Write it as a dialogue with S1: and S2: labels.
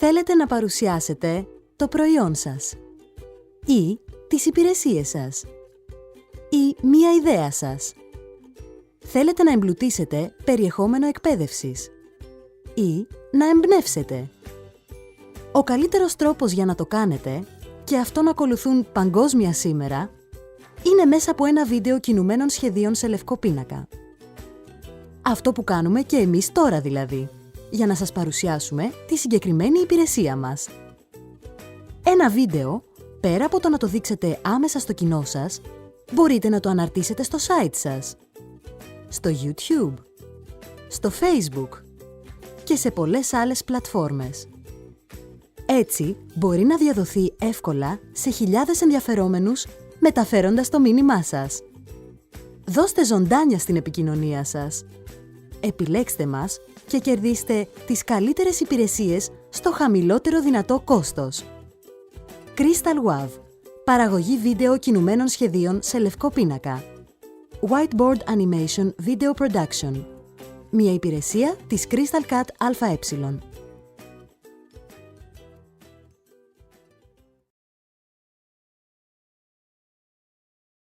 S1: Θέλετε να παρουσιάσετε το προϊόν σας ή τις υπηρεσίες σας ή μία ιδέα σας. Θέλετε να εμπλουτίσετε περιεχόμενο εκπαίδευσης ή να εμπνεύσετε. Ο καλύτερος τρόπος για να το κάνετε, και αυτόν ακολουθούν παγκόσμια σήμερα, είναι μέσα από ένα βίντεο κινουμένων σχεδίων σε λευκό πίνακα. Αυτό που κάνουμε και εμείς τώρα δηλαδή, για να σας παρουσιάσουμε τη συγκεκριμένη υπηρεσία μας. Ένα βίντεο, πέρα από το να το δείξετε άμεσα στο κοινό σας, μπορείτε να το αναρτήσετε στο site σας, στο YouTube, στο Facebook και σε πολλές άλλες πλατφόρμες. Έτσι, μπορεί να διαδοθεί εύκολα σε χιλιάδες ενδιαφερόμενους, μεταφέροντας το μήνυμά σας. Δώστε ζωντάνια στην επικοινωνία σας. Επιλέξτε μας και κερδίστε τις καλύτερες υπηρεσίες στο χαμηλότερο δυνατό κόστος. Crystal WAV. Παραγωγή βίντεο κινουμένων σχεδίων σε λευκό πίνακα. Whiteboard Animation Video Production. Μια υπηρεσία της Crystal Cut ΑΕ.